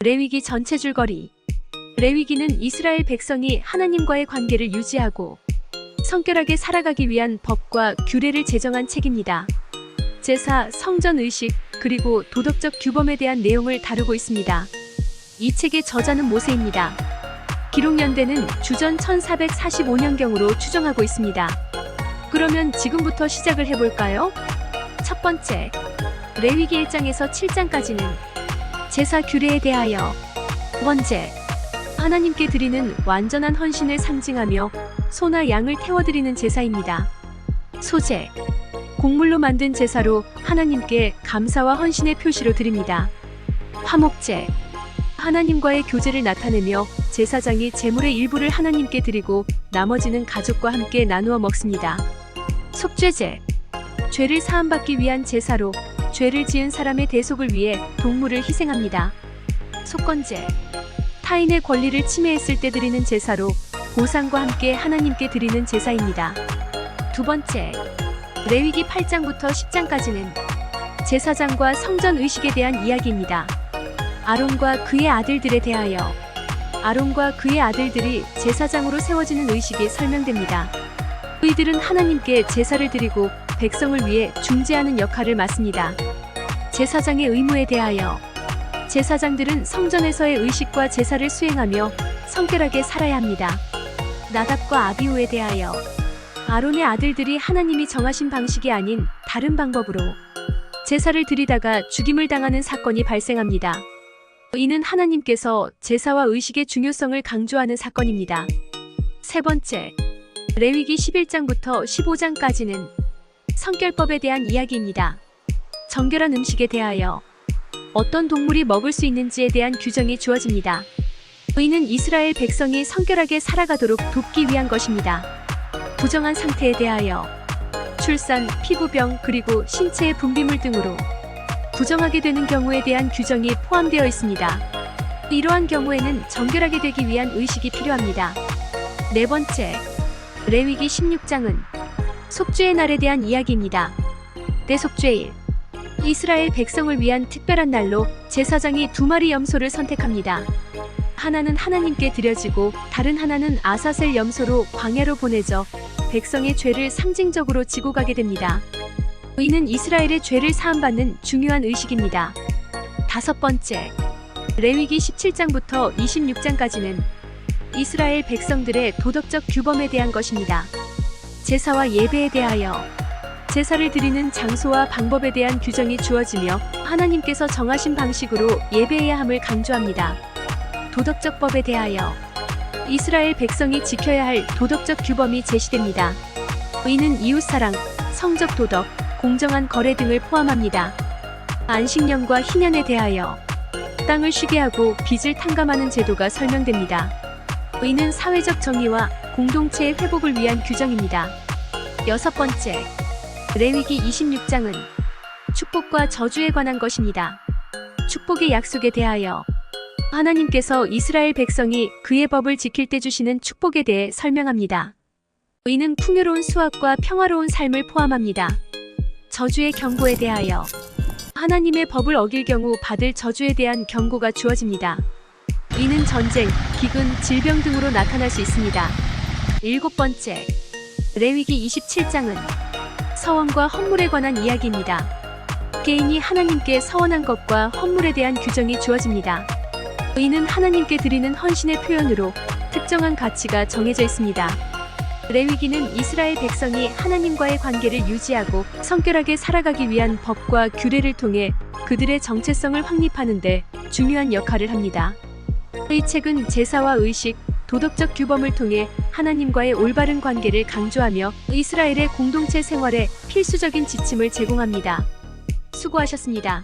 레위기 전체 줄거리. 레위기는 이스라엘 백성이 하나님과의 관계를 유지하고 성결하게 살아가기 위한 법과 규례를 제정한 책입니다. 제사, 성전 의식, 그리고 도덕적 규범에 대한 내용을 다루고 있습니다. 이 책의 저자는 모세입니다. 기록 연대는 주전 1445년경으로 추정하고 있습니다. 그러면 지금부터 시작을 해볼까요? 첫 번째, 레위기 1장에서 7장까지는 제사 규례에 대하여. 번째, 하나님께 드리는 완전한 헌신을 상징하며 소나 양을 태워드리는 제사입니다. 소제, 곡물로 만든 제사로 하나님께 감사와 헌신의 표시로 드립니다. 화목제, 하나님과의 교제를 나타내며 제사장이 제물의 일부를 하나님께 드리고 나머지는 가족과 함께 나누어 먹습니다. 속죄제, 죄를 사함받기 위한 제사로 죄를 지은 사람의 대속을 위해 동물을 희생합니다. 속건제, 타인의 권리를 침해했을 때 드리는 제사로 보상과 함께 하나님께 드리는 제사입니다. 두 번째, 레위기 8장부터 10장까지는 제사장과 성전 의식에 대한 이야기입니다. 아론과 그의 아들들에 대하여. 아론과 그의 아들들이 제사장으로 세워지는 의식이 설명됩니다. 그이들은 하나님께 제사를 드리고 백성을 위해 중재하는 역할을 맡습니다. 제사장의 의무에 대하여. 제사장들은 성전에서의 의식과 제사를 수행하며 성결하게 살아야 합니다. 나답과 아비후에 대하여. 아론의 아들들이 하나님이 정하신 방식이 아닌 다른 방법으로 제사를 드리다가 죽임을 당하는 사건이 발생합니다. 이는 하나님께서 제사와 의식의 중요성을 강조하는 사건입니다. 세 번째, 레위기 11장부터 15장까지는 성결법에 대한 이야기입니다. 정결한 음식에 대하여. 어떤 동물이 먹을 수 있는지에 대한 규정이 주어집니다. 이는 이스라엘 백성이 성결하게 살아가도록 돕기 위한 것입니다. 부정한 상태에 대하여. 출산, 피부병, 그리고 신체의 분비물 등으로 부정하게 되는 경우에 대한 규정이 포함되어 있습니다. 이러한 경우에는 정결하게 되기 위한 의식이 필요합니다. 네 번째, 레위기 16장은 속죄의 날에 대한 이야기입니다. 대속죄일. 이스라엘 백성을 위한 특별한 날로 제사장이 2마리 염소를 선택합니다. 하나는 하나님께 드려지고 다른 하나는 아사셀 염소로 광야로 보내져 백성의 죄를 상징적으로 지고 가게 됩니다. 이는 이스라엘의 죄를 사함받는 중요한 의식입니다. 다섯 번째, 레위기 17장부터 26장까지는 이스라엘 백성들의 도덕적 규범에 대한 것입니다. 제사와 예배에 대하여. 제사를 드리는 장소와 방법에 대한 규정이 주어지며 하나님께서 정하신 방식으로 예배해야 함을 강조합니다. 도덕적 법에 대하여. 이스라엘 백성이 지켜야 할 도덕적 규범이 제시됩니다. 이는 이웃사랑, 성적 도덕, 공정한 거래 등을 포함합니다. 안식년과 희년에 대하여. 땅을 쉬게 하고 빚을 탕감하는 제도가 설명됩니다. 이는 사회적 정의와 공동체의 회복을 위한 규정입니다. 여섯 번째, 레위기 26장은 축복과 저주에 관한 것입니다. 축복의 약속에 대하여. 하나님께서 이스라엘 백성이 그의 법을 지킬 때 주시는 축복에 대해 설명합니다. 이는 풍요로운 수확과 평화로운 삶을 포함합니다. 저주의 경고에 대하여. 하나님의 법을 어길 경우 받을 저주에 대한 경고가 주어집니다. 이는 전쟁, 기근, 질병 등으로 나타날 수 있습니다. 일곱 번째, 레위기 27장은 서원과 헌물에 관한 이야기입니다. 개인이 하나님께 서원한 것과 헌물에 대한 규정이 주어집니다. 이는 하나님께 드리는 헌신의 표현으로 특정한 가치가 정해져 있습니다. 레위기는 이스라엘 백성이 하나님과의 관계를 유지하고 성결하게 살아가기 위한 법과 규례를 통해 그들의 정체성을 확립하는 데 중요한 역할을 합니다. 이 책은 제사와 의식, 도덕적 규범을 통해 하나님과의 올바른 관계를 강조하며 이스라엘의 공동체 생활에 필수적인 지침을 제공합니다. 수고하셨습니다.